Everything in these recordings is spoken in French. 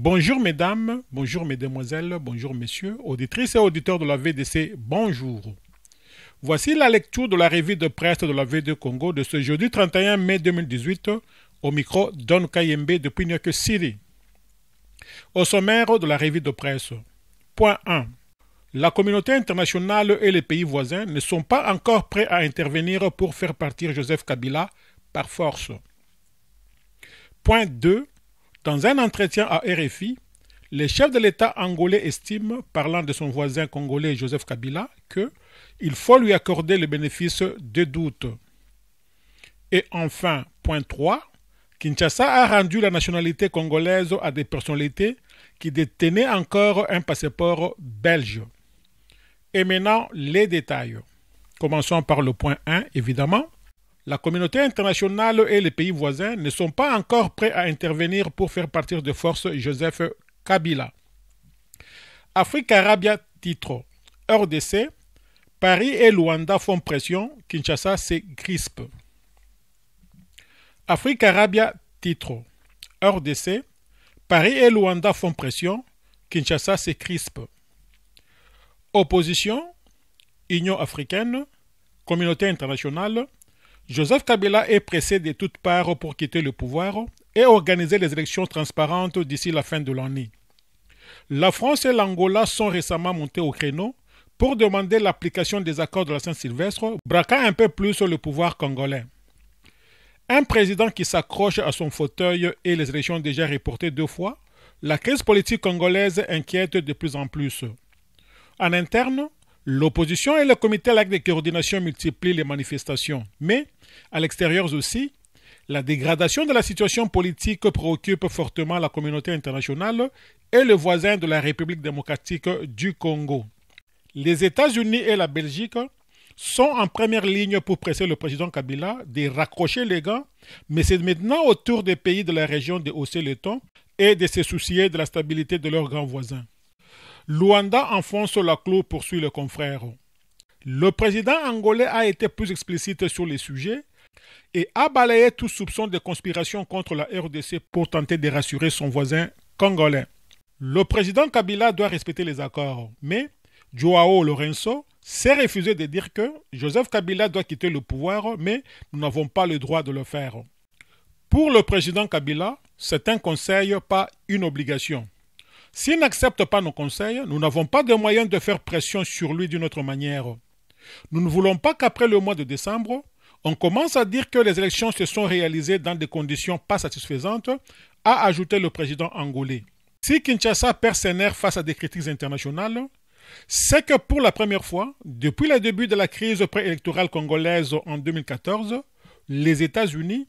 Bonjour mesdames, bonjour mesdemoiselles, bonjour messieurs, auditrices et auditeurs de la VDC, bonjour. Voici la lecture de la revue de presse de la VD Congo de ce jeudi 31 mai 2018 au micro Don Kayembe depuis New York City. Au sommaire de la revue de presse. Point 1. La communauté internationale et les pays voisins ne sont pas encore prêts à intervenir pour faire partir Joseph Kabila par force. Point 2. Dans un entretien à RFI, le chef de l'État angolais estime, parlant de son voisin congolais Joseph Kabila, qu'il faut lui accorder le bénéfice de doute. Et enfin, point 3, Kinshasa a rendu la nationalité congolaise à des personnalités qui détenaient encore un passeport belge. Et maintenant, les détails. Commençons par le point 1, évidemment. La communauté internationale et les pays voisins ne sont pas encore prêts à intervenir pour faire partir de force Joseph Kabila. Afrique Arabia titre RDC, Paris et Luanda font pression, Kinshasa se crispe. Afrique Arabia titre RDC, Paris et Luanda font pression, Kinshasa se crispe. Opposition, Union africaine, communauté internationale, Joseph Kabila est pressé de toutes parts pour quitter le pouvoir et organiser les élections transparentes d'ici la fin de l'année. La France et l'Angola sont récemment montés au créneau pour demander l'application des accords de la Saint-Sylvestre, braquant un peu plus le pouvoir congolais. Un président qui s'accroche à son fauteuil et les élections déjà reportées 2 fois, la crise politique congolaise inquiète de plus en plus. En interne, l'opposition et le comité lac de coordination multiplient les manifestations, mais, à l'extérieur aussi, la dégradation de la situation politique préoccupe fortement la communauté internationale et le voisin de la République démocratique du Congo. Les États-Unis et la Belgique sont en première ligne pour presser le président Kabila de raccrocher les gants, mais c'est maintenant au tour des pays de la région de hausser le ton et de se soucier de la stabilité de leurs grands voisins. Luanda enfonce la clou, poursuit le confrère. Le président angolais a été plus explicite sur les sujets et a balayé tout soupçon de conspiration contre la RDC pour tenter de rassurer son voisin congolais. Le président Kabila doit respecter les accords, mais Joao Lourenço s'est refusé de dire que Joseph Kabila doit quitter le pouvoir, mais nous n'avons pas le droit de le faire. Pour le président Kabila, c'est un conseil, pas une obligation. S'il n'accepte pas nos conseils, nous n'avons pas de moyens de faire pression sur lui d'une autre manière. Nous ne voulons pas qu'après le mois de décembre, on commence à dire que les élections se sont réalisées dans des conditions pas satisfaisantes, a ajouté le président angolais. Si Kinshasa perd ses nerfs face à des critiques internationales, c'est que pour la première fois, depuis le début de la crise préélectorale congolaise en 2014, les États-Unis,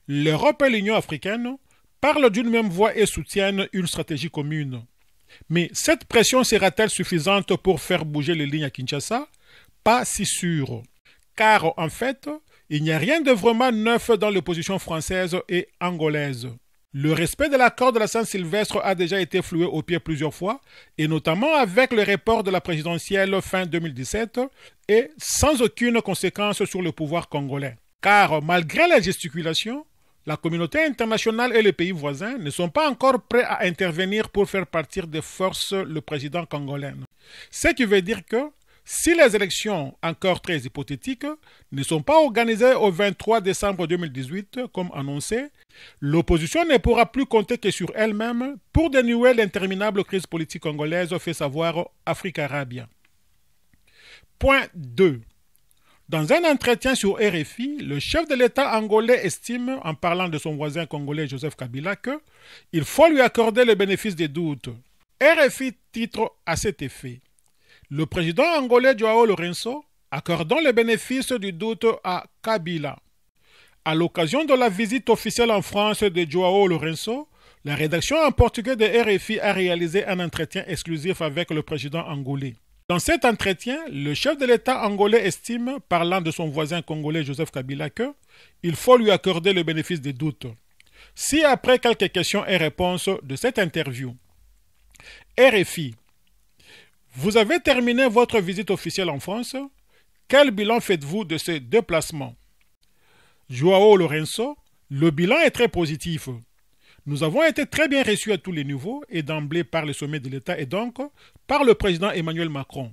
l'Europe et l'Union africaine parlent d'une même voix et soutiennent une stratégie commune. Mais cette pression sera-t-elle suffisante pour faire bouger les lignes à Kinshasa? Pas si sûr. Car en fait, il n'y a rien de vraiment neuf dans l'opposition française et angolaise. Le respect de l'accord de la Saint-Sylvestre a déjà été floué au pied plusieurs fois, et notamment avec le report de la présidentielle fin 2017, et sans aucune conséquence sur le pouvoir congolais. Car malgré les gesticulations, la communauté internationale et les pays voisins ne sont pas encore prêts à intervenir pour faire partir de force le président congolais. Ce qui veut dire que si les élections, encore très hypothétiques, ne sont pas organisées au 23 décembre 2018, comme annoncé, l'opposition ne pourra plus compter que sur elle-même pour dénouer l'interminable crise politique congolaise, fait savoir Afrique Arabia. Point 2. Dans un entretien sur RFI, le chef de l'État angolais estime, en parlant de son voisin congolais Joseph Kabila, qu'il faut lui accorder le bénéfice des doutes. RFI titre à cet effet. Le président angolais Joao Lourenço accordant le bénéfice du doute à Kabila. À l'occasion de la visite officielle en France de Joao Lourenço, la rédaction en portugais de RFI a réalisé un entretien exclusif avec le président angolais. Dans cet entretien, le chef de l'État angolais estime, parlant de son voisin congolais Joseph Kabila, qu'il faut lui accorder le bénéfice des doutes. Si après quelques questions et réponses de cette interview, RFI, vous avez terminé votre visite officielle en France, quel bilan faites-vous de ces déplacements? Joao Lourenço, le bilan est très positif. Nous avons été très bien reçus à tous les niveaux et d'emblée par le sommet de l'État et donc par le président Emmanuel Macron.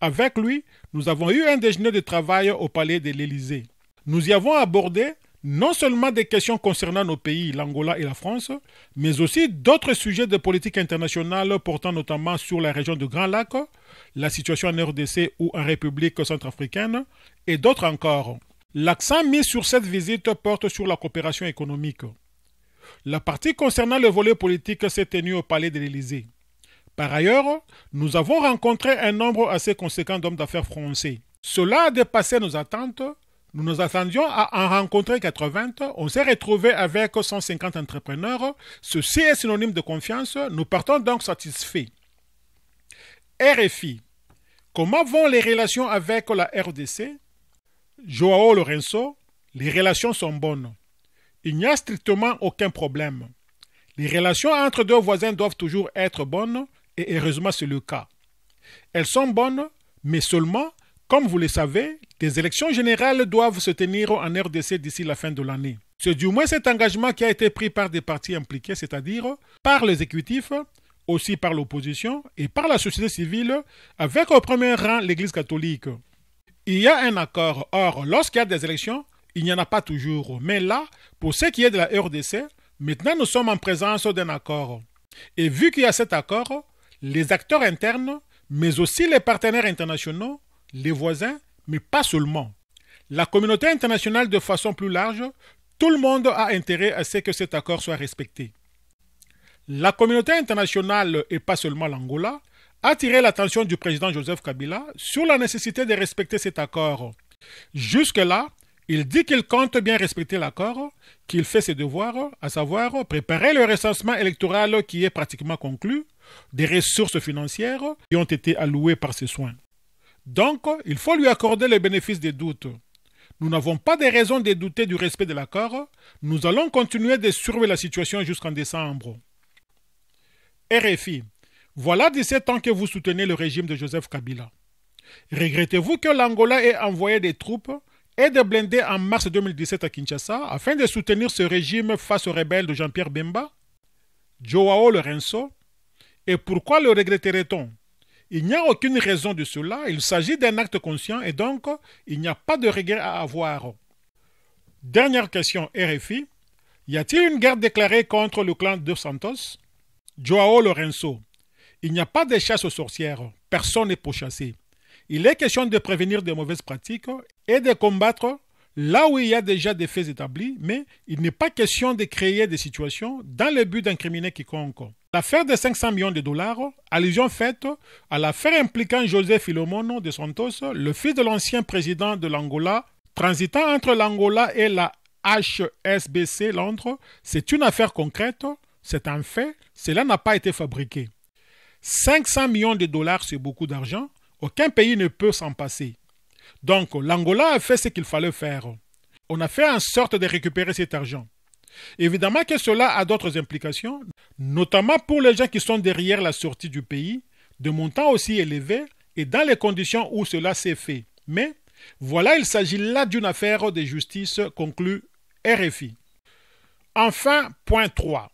Avec lui, nous avons eu un déjeuner de travail au palais de l'Élysée. Nous y avons abordé non seulement des questions concernant nos pays, l'Angola et la France, mais aussi d'autres sujets de politique internationale portant notamment sur la région de Grand Lac, la situation en RDC ou en République centrafricaine, et d'autres encore. L'accent mis sur cette visite porte sur la coopération économique. La partie concernant le volet politique s'est tenue au palais de l'Élysée. Par ailleurs, nous avons rencontré un nombre assez conséquent d'hommes d'affaires français. Cela a dépassé nos attentes. Nous nous attendions à en rencontrer 80. On s'est retrouvé avec 150 entrepreneurs. Ceci est synonyme de confiance. Nous partons donc satisfaits. RFI. Comment vont les relations avec la RDC? Joao Lourenço. Les relations sont bonnes. Il n'y a strictement aucun problème. Les relations entre deux voisins doivent toujours être bonnes et heureusement c'est le cas. Elles sont bonnes, mais seulement, comme vous le savez, des élections générales doivent se tenir en RDC d'ici la fin de l'année. C'est du moins cet engagement qui a été pris par des partis impliqués, c'est-à-dire par l'exécutif, aussi par l'opposition et par la société civile, avec au premier rang l'Église catholique. Il y a un accord. Or, lorsqu'il y a des élections, il n'y en a pas toujours. Mais là, pour ce qui est de la RDC, maintenant nous sommes en présence d'un accord. Et vu qu'il y a cet accord, les acteurs internes, mais aussi les partenaires internationaux, les voisins, mais pas seulement. La communauté internationale de façon plus large, tout le monde a intérêt à ce que cet accord soit respecté. La communauté internationale, et pas seulement l'Angola, a attiré l'attention du président Joseph Kabila sur la nécessité de respecter cet accord. Jusque-là, il dit qu'il compte bien respecter l'accord, qu'il fait ses devoirs, à savoir préparer le recensement électoral qui est pratiquement conclu, des ressources financières qui ont été allouées par ses soins. Donc, il faut lui accorder le bénéfice des doutes. Nous n'avons pas de raison de douter du respect de l'accord. Nous allons continuer de surveiller la situation jusqu'en décembre. RFI. Voilà 17 ans que vous soutenez le régime de Joseph Kabila. Regrettez-vous que l'Angola ait envoyé des troupes et des blindés en mars 2017 à Kinshasa afin de soutenir ce régime face aux rebelles de Jean-Pierre Bemba? Joao Lourenço. Et pourquoi le regretterait-on? Il n'y a aucune raison de cela, il s'agit d'un acte conscient et donc il n'y a pas de regret à avoir. Dernière question RFI. Y a-t-il une guerre déclarée contre le clan de Santos? Joao Lourenço. Il n'y a pas de chasse aux sorcières, personne n'est pourchassé. Il est question de prévenir de mauvaises pratiques et de combattre là où il y a déjà des faits établis, mais il n'est pas question de créer des situations dans le but d'incriminer quiconque. L'affaire de 500 millions de dollars, allusion faite à l'affaire impliquant José Filomeno de Santos, le fils de l'ancien président de l'Angola, transitant entre l'Angola et la HSBC Londres, c'est une affaire concrète, c'est un fait, cela n'a pas été fabriqué. 500 millions de dollars, c'est beaucoup d'argent, aucun pays ne peut s'en passer. Donc, l'Angola a fait ce qu'il fallait faire. On a fait en sorte de récupérer cet argent. Évidemment que cela a d'autres implications, notamment pour les gens qui sont derrière la sortie du pays, de montants aussi élevés et dans les conditions où cela s'est fait. Mais voilà, il s'agit là d'une affaire de justice, conclut RFI. Enfin, point 3.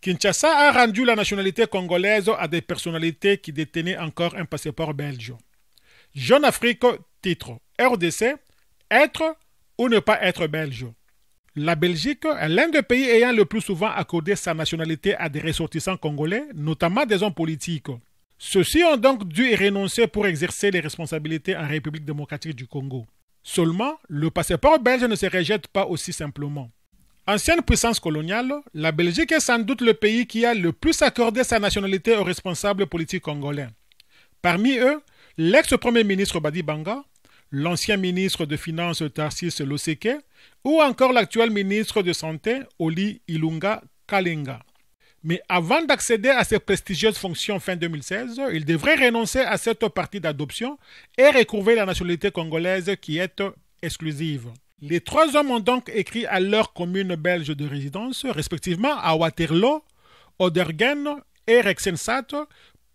Kinshasa a rendu la nationalité congolaise à des personnalités qui détenaient encore un passeport belge. Jeune Afrique, titre RDC, être ou ne pas être belge. La Belgique est l'un des pays ayant le plus souvent accordé sa nationalité à des ressortissants congolais, notamment des hommes politiques. Ceux-ci ont donc dû y renoncer pour exercer les responsabilités en République démocratique du Congo. Seulement, le passeport belge ne se rejette pas aussi simplement. Ancienne puissance coloniale, la Belgique est sans doute le pays qui a le plus accordé sa nationalité aux responsables politiques congolais. Parmi eux, l'ex-premier ministre Badi Banga, l'ancien ministre de Finances Tarsis Loseke ou encore l'actuel ministre de Santé Oli Ilunga Kalenga. Mais avant d'accéder à ces prestigieuses fonctions fin 2016, il devrait renoncer à cette partie d'adoption et recouvrer la nationalité congolaise qui est exclusive. Les trois hommes ont donc écrit à leur commune belge de résidence, respectivement à Waterloo, Odergen et Rexensat,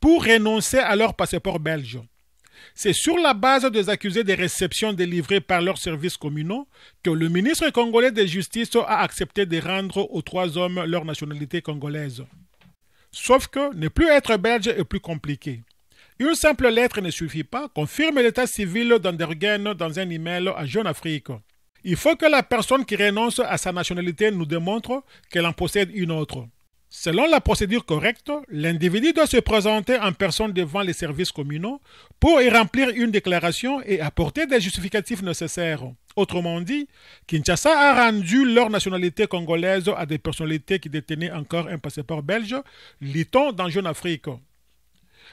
pour renoncer à leur passeport belge. C'est sur la base des accusés des réceptions délivrées par leurs services communaux que le ministre congolais de Justice a accepté de rendre aux 3 hommes leur nationalité congolaise. Sauf que ne plus être belge est plus compliqué. Une simple lettre ne suffit pas, confirme l'état civil d'Andergen dans un email à Jeune Afrique. Il faut que la personne qui renonce à sa nationalité nous démontre qu'elle en possède une autre. Selon la procédure correcte, l'individu doit se présenter en personne devant les services communaux pour y remplir une déclaration et apporter des justificatifs nécessaires. Autrement dit, Kinshasa a rendu leur nationalité congolaise à des personnalités qui détenaient encore un passeport belge, lit-on dans Jeune Afrique.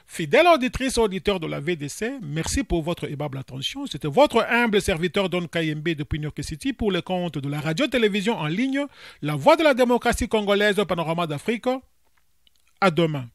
Fidèle auditrice et auditeur de la VDC, merci pour votre aimable attention. C'était votre humble serviteur Don Kayembe depuis New York City pour le compte de la radio-télévision en ligne, La Voix de la démocratie congolaise, Panorama d'Afrique. À demain.